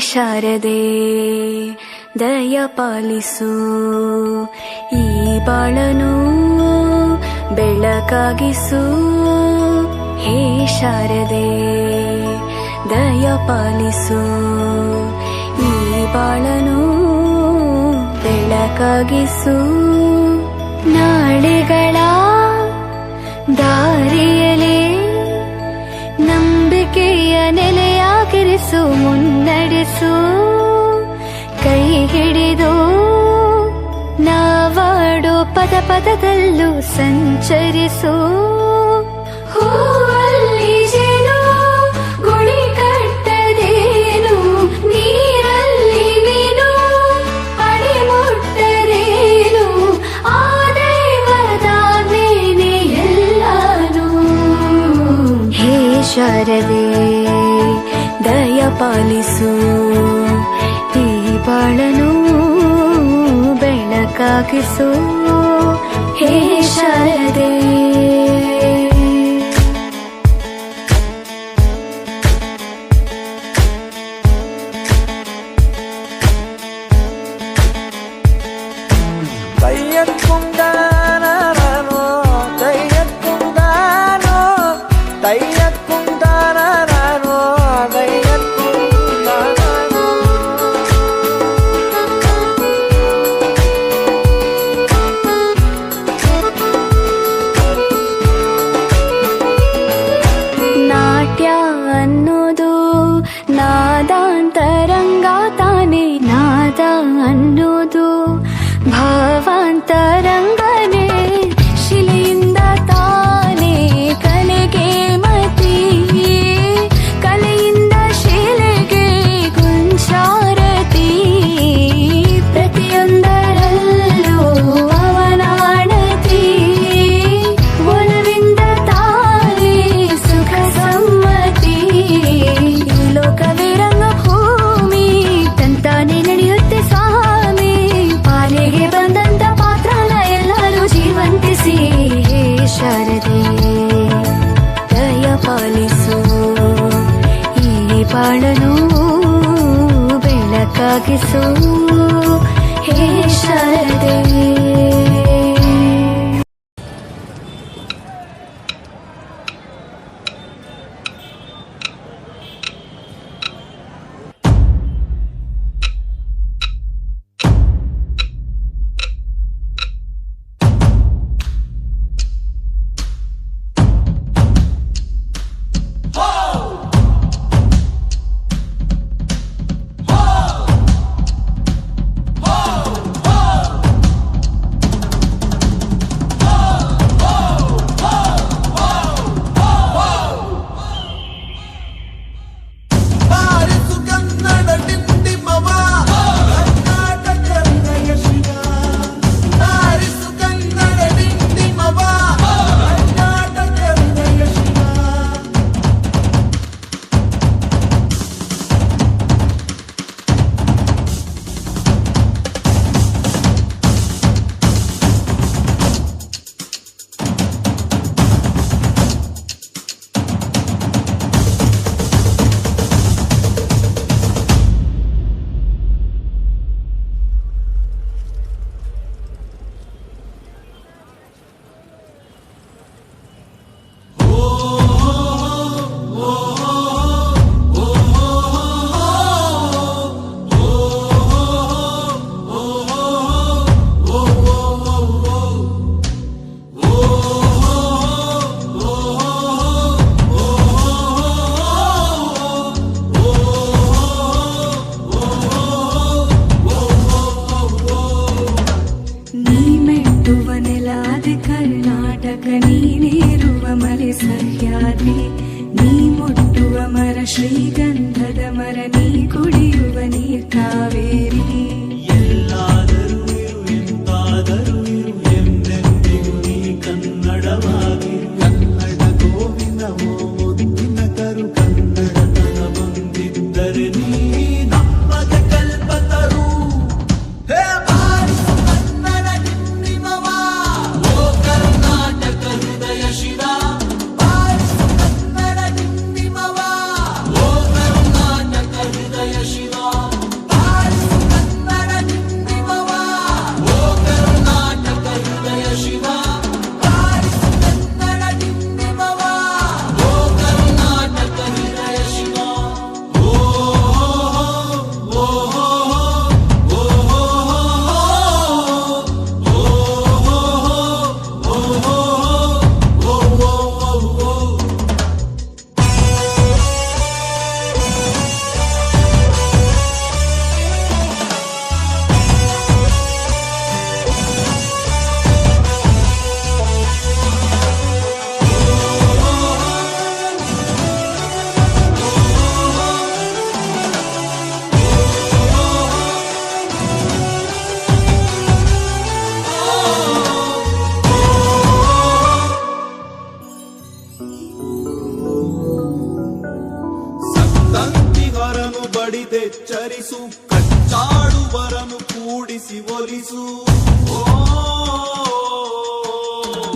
ಶಾರದೆ ದಯ ಪಾಲಿಸು, ಈ ಬಾಳನು ಬೆಳಕಾಗಿಸು. ಹೇ ಶಾರದೆ ದಯ ಪಾಲಿಸು, ಈ ಬಾಳನು ಬೆಳಕಾಗಿಸು. ನಾಳೆಗಳ ದಾರಿಯಲೇ ನಂಬಿಕೆಯ ನೆಲೆಯಾಗಿರಿಸು, ಮುನ್ನಡೆಸು. ಕೈ ಹಿಡಿದು ನಾವಾಡೋ ಪದ ಪದದಲ್ಲೂ ಸಂಚರಿಸು. ಹೂವಲ್ಲಿ ಜೇನು ಗುಡಿ ಕಟ್ಟದೇನು, ನೀರಲ್ಲಿ ಮೀನು ಅಡಿ ಮುಟ್ಟರೇನು, ಆ ದೈವದ ಮೇನೆ ಎಲ್ಲಾನು. ಹೇ ಶಾರದೆ ದಯ ಪಾಲಿಸು, ಈ ಬಾಳನು ಬೆಳಕಾಗಿಸು. ಹೇ ಶಾರದೆ ಅನ್ನೋದು ನಾದಾಂತರಂಗ ತಾನೆ, ನಾದ ಅನ್ನೋದು ಭಾವಾಂತರಂಗನೇ. ಶಿಲೆಯಿಂದ ತಾನೇ ಕಲೆಗೆ ಮತಿ, ಕಲೆಯಿಂದ ಶಿಲೆಗೆ ಗುಂಚಾರತಿ. ಪ್ರತಿಯೊಂದರಲ್ಲೂ ಅವನಾಣತಿ, ಒಲವಿಂದ ತಾನೇ ಸುಖ ಸಮ್ಮತಿ. ಲೋಕವೇ ರಂಗಭೂಮಿ ತಂತಾನೆ ನಡೆಯುತ್ತೆ ಸ್ವಾಮಿ, ಪಾಲಿಗೆ ಬಂದಂತ ಪಾತ್ರನ ಎಲ್ಲರೂ ಜೀವಂತಿಸಿ. ಹೇ ಶಾರದೆ ದಯ ಪಾಲಿಸು, ಈ ಬಾಳನು ಬೆಳಕಾಗಿಸು. ಹೇ ಶಾರದೆ ಸಹ್ಯಾದ್ರಿ, ನೀ ಮುಟ್ಟುವ ಮರ ಶ್ರೀಗಂಧದ ಮರ, ನೀ ಕುಡಿಯುವ ನೀರ್ ಕಾವೇರಿ. ಎಲ್ಲಾದರೂ ಇರು ಎಂತಾದರೂ ಇರು, ಎಂದೆಂದಿಗೂ ನೀ ಕನ್ನಡವಾಗಿ. ಕನ್ನಡ ಗೋವಿಂದವೋ ಮುದ್ದಿನ ಕರು, ಕನ್ನಡತನ ಬಂದಿದ್ದರೆ ನೀ ನಮಗೆ ಕಲ್ಪತರು. ಕನ್ನಡ ನಿಮ್ಮವ, ಓ ಕರ್ನಾಟಕ ಹೃದಯ ಶಿವ. ಕನ್ನಡ ನಿಮ್ಮವ, ಓ ಕರ್ನಾಟಕ ಹೃದಯ ಶಿವ. ಸಂತಂತಿಗರನು ಬಡಿದೆಚ್ಚರಿಸು, ಕಚ್ಚಾಡುವರನು ಕೂಡಿಸಿ ಒಲಿಸು.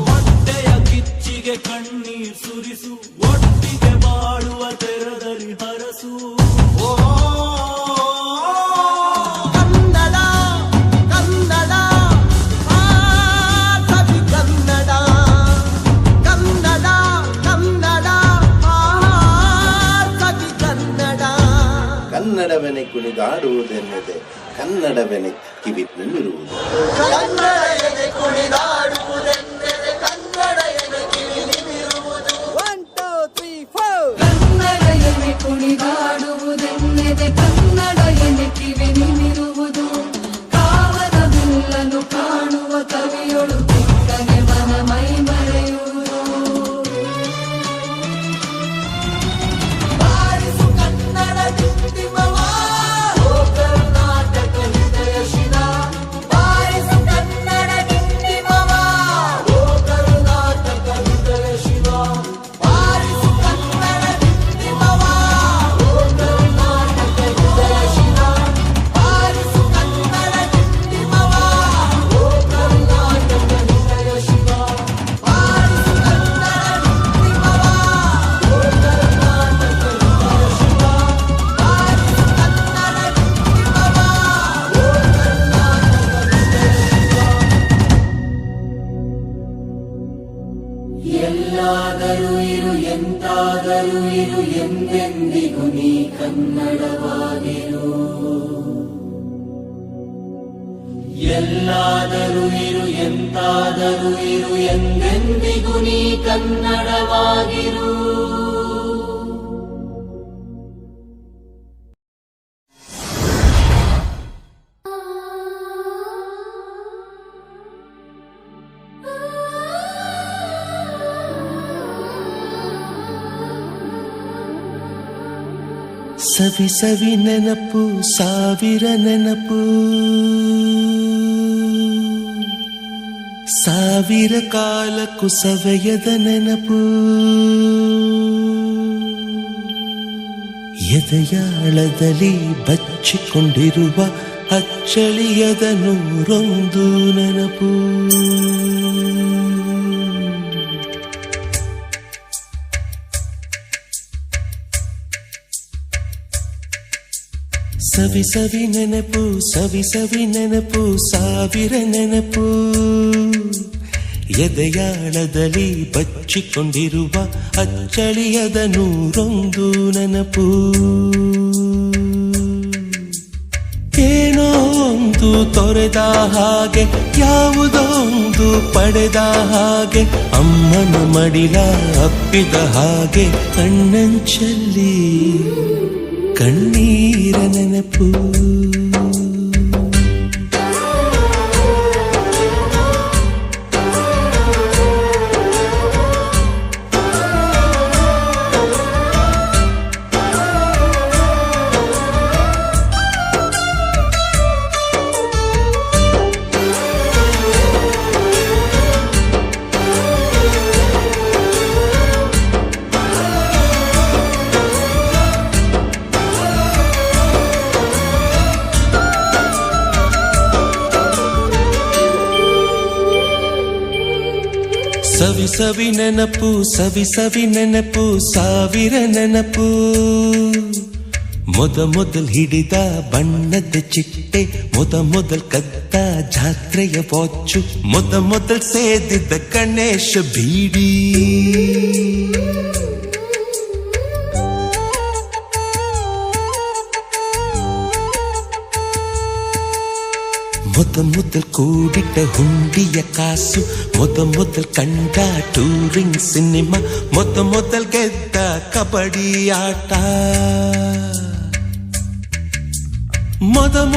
ಹೊಟ್ಟೆಯ ಕಿಚ್ಚಿಗೆ ಕಣ್ಣೀರ್ ಸುರಿಸು, ಒಟ್ಟಿಗೆ ಬಾಳುವ ತೆರದಲ್ಲಿ ಹರಸು. ಕನ್ನಡ ಕನ್ನಡ ಸವಿ ಕನ್ನಡ, ಕನ್ನಡ ಕನ್ನಡ ಸವಿ ಕನ್ನಡ. ಕನ್ನಡವೆನೆ ಕುಣಿದಾಡುವುದೆನ್ನದೆ ಕನ್ನಡವೆನೆ ಕಿವಿ ನಿಮಿರುವುದು. ಕನ್ನಡ ಎದೆ ಕುಣಿದಾಡುವುದೆಂದರೆ ಕನ್ನಡ ಎದೆ ಕಿವಿ ನಿಮಿರುವುದು. 1 2 3 4 ಕನ್ನಡ ಎನೆ ಕುಣಿದಾಡುವುದೆನ್ನೆದೆ ಕನ್ನಡ ಎನೆ ಕಿವಿ ನಿಮಿರುವುದು. ಕಾವದ ಬಿಲ್ಲನ್ನು ಕಾಣುವ ಕವಿಯೊಳು ಬಿಕ್ಕನೆ ಮನ ಮೈ ಮರೆಯುವುದು. ಬಾರಿಸು ಕನ್ನಡ ದಿಂಡಿಮವ, ಓ ಕರ್ನಾಟಕ ಹೃದಯ ಶಿವ. ಬಾರಿಸು ಕನ್ನಡ ದಿಂಡಿಮವ, ಓ ಕರ್ನಾಟಕ ಹೃದಯ ಶಿವ. ಬಾರಿಸು ಕನ್ನಡ ದಿಂಡಿಮವ, ಓ ಕರ್ನಾಟಕ ಹೃದಯ ಶಿವ. ಬಾರಿಸು ಕನ್ನಡ ದಿಂಡಿಮವ, ಓ ಕರ್ನಾಟಕ ಹೃದಯ ಶಿವ. ಬಾರಿಸು ಕನ್ನಡ ದಿಂಡಿಮವ, ಓ ಕರ್ನಾಟಕ ಹೃದಯ ಶಿವ. ಬಾರಿಸು ಕನ್ನಡ ದಿಂಡಿಮವ, ಓ ಎಲ್ಲಾದರೂ ಇರು ಎಂತಾದರೂ ಇರು ಎಂದೆಂದಿಗೂ ನೀ ಕನ್ನಡವಾಗಿರು. ಎಲ್ಲಾದರೂ ಇರು ಎಂತಾದರೂ ಇರು ಎಂದೆಂದಿಗೂ ನೀ ಕನ್ನಡವಾಗಿರು. ಸವಿ ಸವಿ ನೆನಪು ಸಾವಿರ ನೆನಪು, ಸಾವಿರ ಕಾಲಕ್ಕೂ ಸವೆಯದ ನೆನಪು. ಎದೆಯಾಳದಲ್ಲಿ ಬಚ್ಚಿಕೊಂಡಿರುವ ಅಚ್ಚಳಿಯದ ನೂರೊಂದು ನೆನಪು. ಸವಿ ಸವಿ ನೆನಪು ಸವಿ ಸವಿ ನೆನಪು ಸಾವಿರ ನೆನಪು. ಎದೆಯಾಳದಲ್ಲಿ ಬಚ್ಚಿಕೊಂಡಿರುವ ಅಚ್ಚಳಿಯದ ನೂರೊಂದು ನೆನಪು. ಏನೋ ಒಂದು ತೊರೆದ ಹಾಗೆ, ಯಾವುದೋ ಒಂದು ಪಡೆದ ಹಾಗೆ, ಅಮ್ಮನ ಮಡಿಲ ಅಪ್ಪಿದ ಹಾಗೆ, ಕಣ್ಣಂಚಲ್ಲಿ ಕಣ್ಣೀರ ನೆನಪು. ಸವಿ ಸವಿ ನೆನಪು ಸವಿ ಸವಿ ನೆನಪು ಸಾವಿರ ನೆನಪು. ಮೊದಲ್ ಹಿಡಿದ ಬಣ್ಣದ ಚಿಟ್ಟೆ, ಮೊದಲ್ ಕದ್ದ ಜಾತ್ರೆಯ ವಾಚು, ಮೊದಲ್ ಸೇದಿದ್ದ ಗಣೇಶ ಬೀಡಿ. ಮೊದಲ್ ಕೂಡಿಟ್ಟ ಹುಂಡಿಯ ಕಾಸು, ಮೊದಲ್ ಕಂಡ ಟೂರಿಂಗ್ ಸಿನಿಮಾ, ಮೊದಲ್ ಗೆದ್ದ ಕಬಡ್ಡಿ ಆಟ,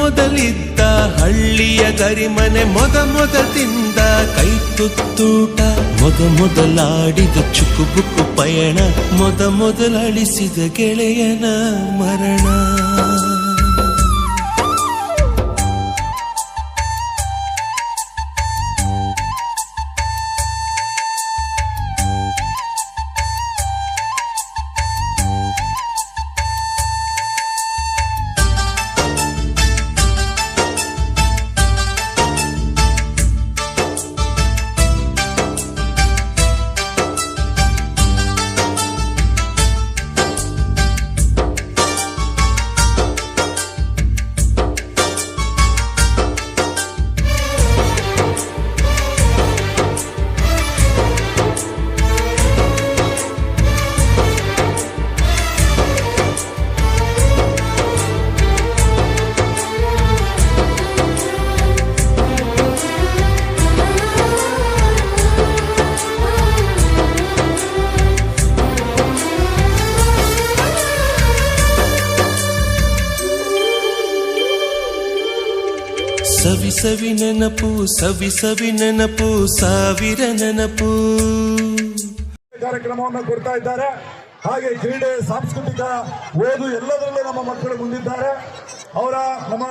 ಮೊದಲಿದ್ದ ಹಳ್ಳಿಯ ಗರಿಮನೆ, ಮೊದಲ್ ತಿಂದ ಕೈ ತುತ್ತೂಟ, ಮೊದಲಾಡಿದ ಚುಕುಬುಕು ಪಯಣ, ಮೊದಲಳಿಸಿದ ಗೆಳೆಯನ ಮರಣ. ಸವಿ ನೆನಪು ಸವಿ ಸವಿ ನೆನಪು ಸಾವಿರ ನೆನಪು. ಕಾರ್ಯಕ್ರಮವನ್ನು ಕೊಡ್ತಾ ಇದ್ದಾರೆ. ಹಾಗೆ ಕ್ರೀಡೆ, ಸಾಂಸ್ಕೃತಿಕ, ಓದು ಎಲ್ಲದರಲ್ಲೂ ನಮ್ಮ ಮಕ್ಕಳು ಮುಂದಿದ್ದಾರೆ. ನಮ್ಮ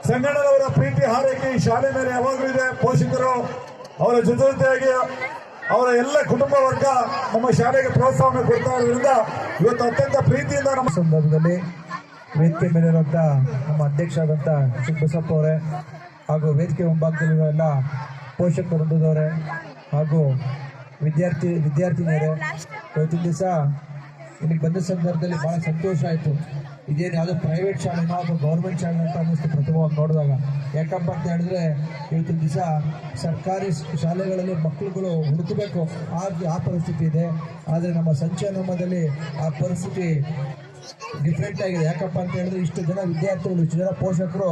ಸಂಗಣ್ಣನವರ ಪ್ರೀತಿ ಹಾರೈಕೆ ಈ ಶಾಲೆ ಮೇಲೆ ಯಾವಾಗಲೂ ಇದೆ. ಪೋಷಕರು ಅವರ ಜೊತೆಯಾಗಿ ಅವರ ಎಲ್ಲ ಕುಟುಂಬ ವರ್ಗ ನಮ್ಮ ಶಾಲೆಗೆ ಪ್ರೋತ್ಸಾಹವನ್ನು ಕೊಡ್ತಾ ಇರೋದ್ರಿಂದ ಇವತ್ತು ಅತ್ಯಂತ ಪ್ರೀತಿಯಿಂದ ನಮ್ಮ ಸಂದರ್ಭದಲ್ಲಿ ವೇದಿಕೆ ಮೇಲಿರುವಂತ ನಮ್ಮ ಅಧ್ಯಕ್ಷರಾದಂಥ ಬಸಪ್ಪ ಅವರೇ ಹಾಗೂ ವೇದಿಕೆ ಮುಂಭಾಗದಲ್ಲಿರುವ ಎಲ್ಲ ಪೋಷಕ ವೃಂದದವರೇ ಹಾಗೂ ವಿದ್ಯಾರ್ಥಿನಿಯರೇ, ಇವತ್ತಿನ ದಿವಸ ಇಲ್ಲಿಗೆ ಬಂದ ಸಂದರ್ಭದಲ್ಲಿ ಬಹಳ ಸಂತೋಷ ಆಯಿತು. ಇದೇನು ಯಾವುದೋ ಪ್ರೈವೇಟ್ ಶಾಲೆನೋ ಅಥವಾ ಗೌರ್ಮೆಂಟ್ ಶಾಲೆ ಅಂತ ಅನ್ನಿಸ್ತು ಪ್ರಥಮವಾಗಿ ನೋಡಿದಾಗ. ಯಾಕಪ್ಪ ಅಂತ ಹೇಳಿದ್ರೆ ಇವತ್ತಿನ ದಿವಸ ಸರ್ಕಾರಿ ಶಾಲೆಗಳಲ್ಲಿ ಮಕ್ಕಳುಗಳು ಹುಡುಕಬೇಕು, ಆ ಪರಿಸ್ಥಿತಿ ಇದೆ. ಆದರೆ ನಮ್ಮ ಸಂಚಯನದಲ್ಲಿ ಆ ಪರಿಸ್ಥಿತಿ ಡಿಫ್ರೆಂಟ್ ಆಗಿದೆ. ಯಾಕಪ್ಪ ಅಂತ ಹೇಳಿದ್ರೆ ಇಷ್ಟು ಜನ ವಿದ್ಯಾರ್ಥಿಗಳು, ಇಷ್ಟು ಜನ ಪೋಷಕರು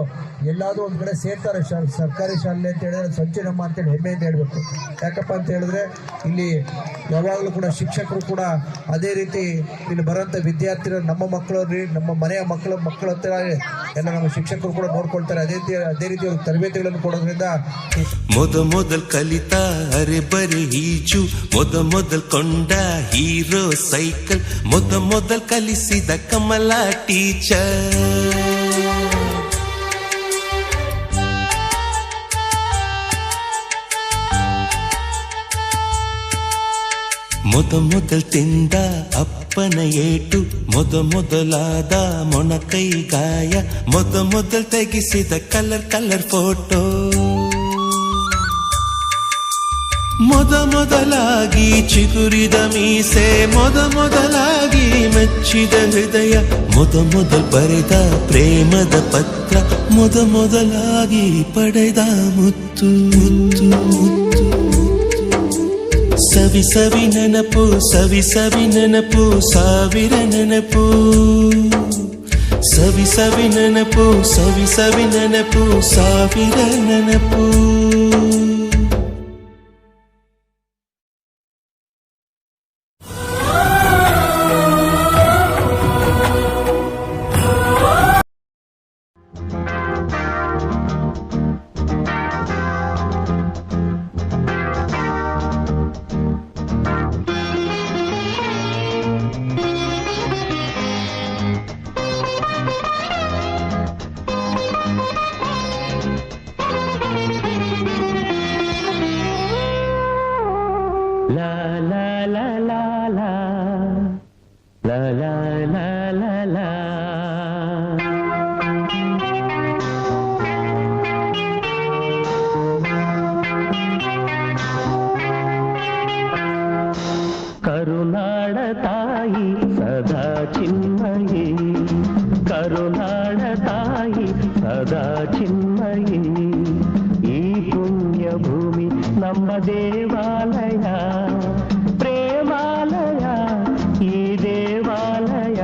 ಎಲ್ಲಾದರೂ ಒಂದು ಕಡೆ ಸೇರ್ತಾರೆ ಸರ್ಕಾರಿ ಶಾಲೆ ಅಂತ ಹೇಳಿದ್ರೆ ಸಂಚಯನಮ್ಮ ಅಂತೇಳಿ ಹೆಮ್ಮೆಯಿಂದ ಹೇಳಬೇಕು. ಯಾಕಪ್ಪ ಅಂತ ಹೇಳಿದ್ರೆ ಇಲ್ಲಿ ಯಾವಾಗಲೂ ಕೂಡ ಶಿಕ್ಷಕರು ಕೂಡ ಅದೇ ರೀತಿ ಇಲ್ಲಿ ಬರೋಂಥ ವಿದ್ಯಾರ್ಥಿಗಳು ನಮ್ಮ ಮಕ್ಕಳು, ನಮ್ಮ ಮನೆಯ ಮಕ್ಕಳ ಹತ್ರ ಎಲ್ಲ ನಮ್ಮ ಶಿಕ್ಷಕರು ಕೂಡ ನೋಡ್ಕೊಳ್ತಾರೆ. ಅದೇ ರೀತಿ ತರಬೇತಿಗಳನ್ನು ಕೊಡೋದ್ರಿಂದ ಮೊದಲು ಕಲಿತ ಅರೆ ಬರಿ ಈಜು, ಮೊದಲು ಕೊಂಡ ಹೀರೋ ಸೈಕಲ್, ಮೊದಲು ಕಲಿಸಿದ ಕಮಲ ಟೀಚರ್. ಮೊದಲು ತಿಂದ ಅಪ್ಪನ ಏಟು, ಮೊದಲಾದ ಮೊಣಕೈ ಗಾಯ, ಮೊದಲು ತೆಗೆಸಿದ ಕಲರ್ ಫೋಟೋ, ಮೊದಲಾಗಿ ಚಿಗುರಿದ ಮೀಸೆ, ಮೊದಲಾಗಿ ಮೆಚ್ಚಿದ ಹೃದಯ, ಮೊದಲು ಬರೆದ ಪ್ರೇಮದ ಪತ್ರ, ಮೊದಲಾಗಿ ಪಡೆದ ಮುತ್ತು. ಸವಿ ಸವಿ ನೆನಪು ಸವಿ ಸವಿ ನೆನಪು ಸಾವಿರ ನೆನಪು. ಸವಿ ಸವಿ ನೆನಪು ಸವಿ ಸವಿ ನೆನಪು ಸಾವಿರ ನೆನಪು. ಕರುನಾಡ ತಾಯಿ ಸದಾ ಚಿನ್ಮಯಿ, ಕರುನಾಡ ತಾಯಿ ಸದಾ ಚಿನ್ಮಯಿ. ಈ ಪುಣ್ಯ ಭೂಮಿ ನಮ್ಮ ದೇವಾಲಯ, ಪ್ರೇಮಾಲಯ ಈ ದೇವಾಲಯ.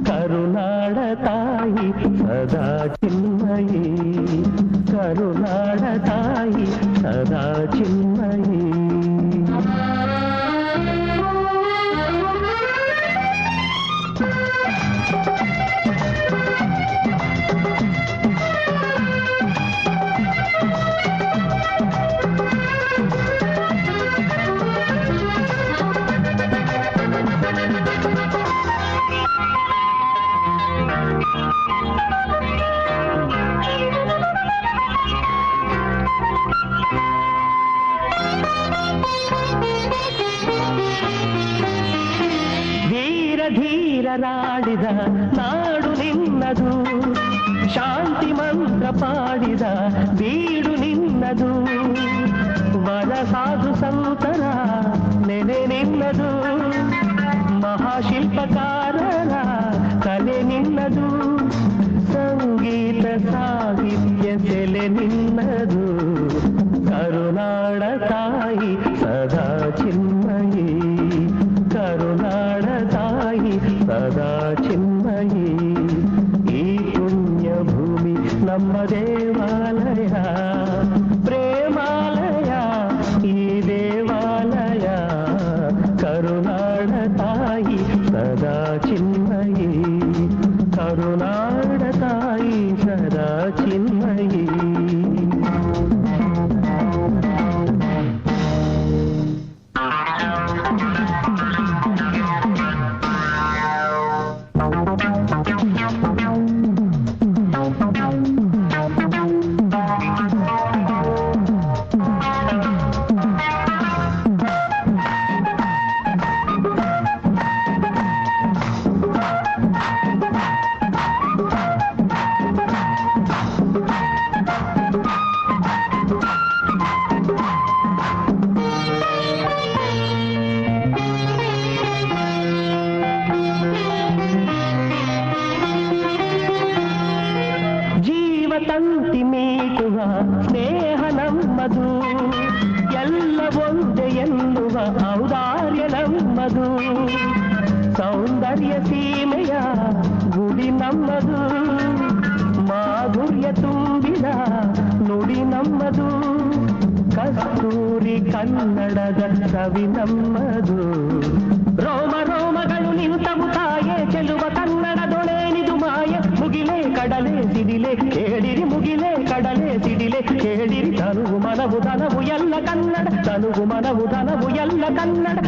ಕರುನಾಡ ತಾಯಿ ಸದಾ ಚಿನ್ಮಯಿ, ಕರುನಾಡ ತಾಯಿ ಸದಾ ಚಿನ್ಮಯಿ. ಧೀರರಾಡಿದ ನಾಡು ನಿನ್ನದು, ಶಾಂತಿ ಮಂತ್ರ ಪಾಡಿದ ಬೀಡು ನಿನ್ನದು. ವರ ಸಾಧು ಸಂತರ ನೆನೆ ನಿನ್ನದು, ಮಹಾಶಿಲ್ಪಕಾರರ ಕಲೆ ನಿನ್ನದು. ಸಂಗೀತ ಸಾಹಿತ್ಯ ಸೆಲೆ ನಿನ್ನದು. ಕರುನಾಡ ತಾಯಿ ಸದಾ ಚಿನ್ಮಯಿ, ಕರುನಾಡ ತಾಯಿ ಸದಾ ಚಿನ್ಮಯಿ. ಈ ಪುಣ್ಯ ಭೂಮಿ ನಮ್ಮ ದೇವಾಲಯ, ಪ್ರೇಮಾಲಯ ಈ ದೇವಾಲಯ. ಕರುನಾಡ ತಾಯಿ ಸದಾ ಚಿನ್ಮಯಿ, ಕರುನಾಡ ತಾಯಿ ಸದಾ ಚಿನ್ಮಯಿ. ಸೌಂದರ್ಯ ಸೀಮೆಯ ಗುಡಿ ನಮ್ಮದು, ಮಾಧುರ್ಯ ತುಂಬಿದ ನುಡಿ ನಮ್ಮದು, ಕಸ್ತೂರಿ ಕನ್ನಡದ ಸವಿ ನಮ್ಮದು. ರೋಮ ರೋಮಗಳು ನಿಂತವು ತಾಯೆ ಚೆಲುವ ಕನ್ನಡದೊಳೇನಿದು ಮಾಯೆ. ಮುಗಿಲೆ ಕಡಲೆ ಸಿಡಿಲೆ ಕೇಳಿರಿ, ಮುಗಿಲೆ ಕಡಲೆ ಸಿಡಿಲೆ ಕೇಳಿರಿ. ತನುವು ಮನವು ಧನವು ಎಲ್ಲ ಕನ್ನಡ, ತನುವು ಮನವು ಧನವು ಎಲ್ಲ ಕನ್ನಡ.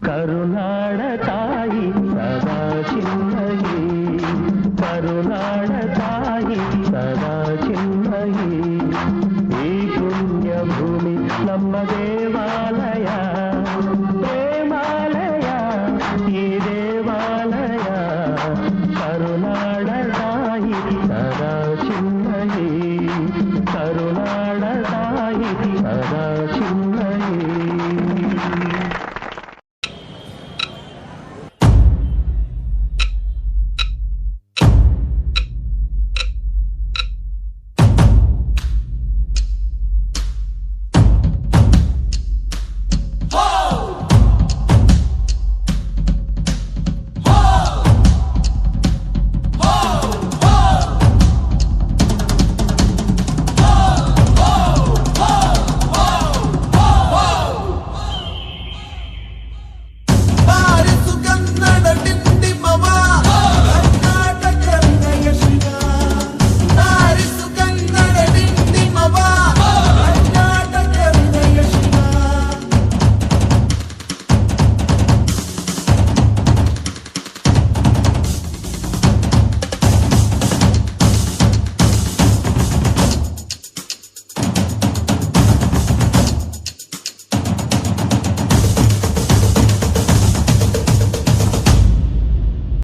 ಕರುನಾಡ ತಾಯಿ ಸದಾ ಚಿನ್ಮಯಿ, ಕರುನಾಡ ತಾಯಿ ಸದಾ ಚಿನ್ಮಯಿ. ಈ ಪುಣ್ಯ ಭೂಮಿ ನಮ್ಮದೇ